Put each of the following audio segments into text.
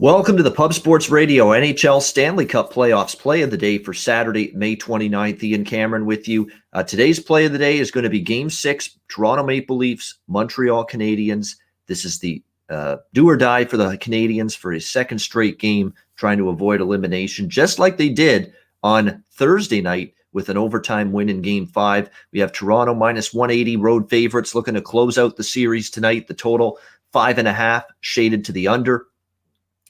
Welcome to the Pub Sports Radio NHL Stanley Cup Playoffs Play of the Day for Saturday, May 29th. Ian Cameron with you. Today's Play of the Day is going to be Game 6, Toronto Maple Leafs, Montreal Canadiens. This is the do or die for the Canadiens for a second straight game, trying to avoid elimination, just like they did on Thursday night with an overtime win in Game 5. We have Toronto minus 180 road favorites looking to close out the series tonight. The total 5.5 shaded to the under.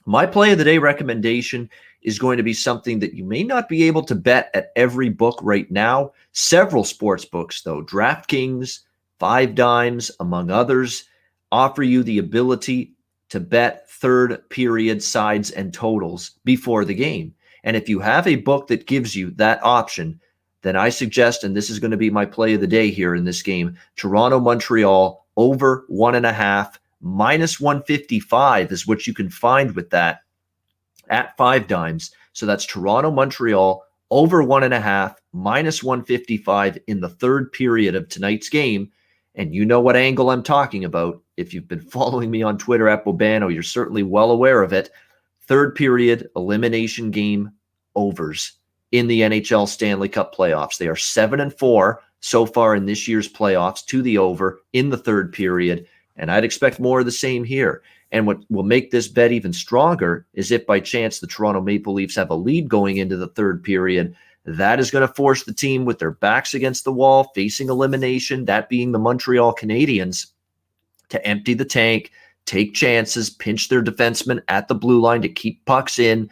My play of the day recommendation is going to be something that you may not be able to bet at every book right now. Several sports books, though, DraftKings, 5 Dimes, among others, offer you the ability to bet third period sides and totals before the game. And if you have a book that gives you that option, then I suggest, and this is going to be my play of the day here in this game, Toronto-Montreal over 1.5. Minus 155 is what you can find with that at 5 Dimes. So that's Toronto-Montreal over 1.5, minus 155 in the third period of tonight's game. And you know what angle I'm talking about. If you've been following me on Twitter at Bobano, you're certainly well aware of it. Third period elimination game overs in the NHL Stanley Cup playoffs. They are 7-4 so far in this year's playoffs to the over in the third period. And I'd expect more of the same here. And what will make this bet even stronger is if by chance the Toronto Maple Leafs have a lead going into the third period, that is going to force the team with their backs against the wall, facing elimination, that being the Montreal Canadiens, to empty the tank, take chances, pinch their defensemen at the blue line to keep pucks in,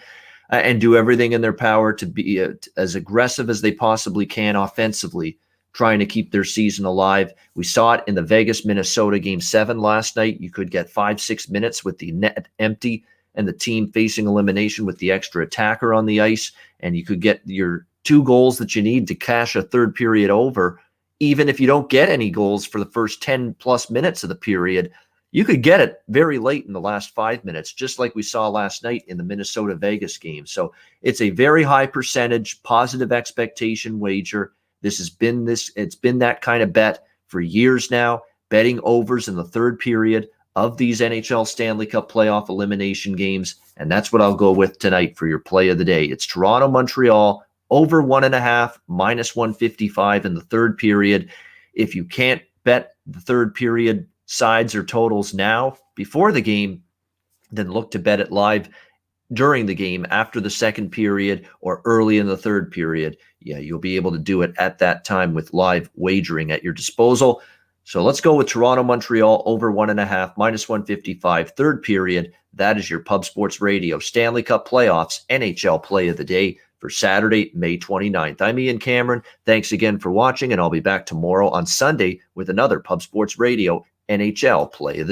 and do everything in their power to be as aggressive as they possibly can offensively, trying to keep their season alive. We saw it in the Vegas-Minnesota Game 7 last night. You could get 5-6 minutes with the net empty and the team facing elimination with the extra attacker on the ice, and you could get your 2 goals that you need to cash a third period over. Even if you don't get any goals for the first 10-plus minutes of the period, you could get it very late in the last 5 minutes, just like we saw last night in the Minnesota-Vegas game. So it's a very high percentage, positive expectation wager. It's been that kind of bet for years now, betting overs in the third period of these NHL Stanley Cup playoff elimination games. And that's what I'll go with tonight for your play of the day. It's Toronto-Montreal over 1.5, minus 155 in the third period. If you can't bet the third period sides or totals now before the game, then look to bet it live during the game, after the second period or early in the third period. Yeah, you'll be able to do it at that time with live wagering at your disposal. So let's go with Toronto-Montreal over 1.5, minus 155, third period. That is your Pub Sports Radio Stanley Cup Playoffs NHL Play of the Day for Saturday, May 29th. I'm Ian Cameron. Thanks again for watching, and I'll be back tomorrow on Sunday with another Pub Sports Radio NHL Play of the Day.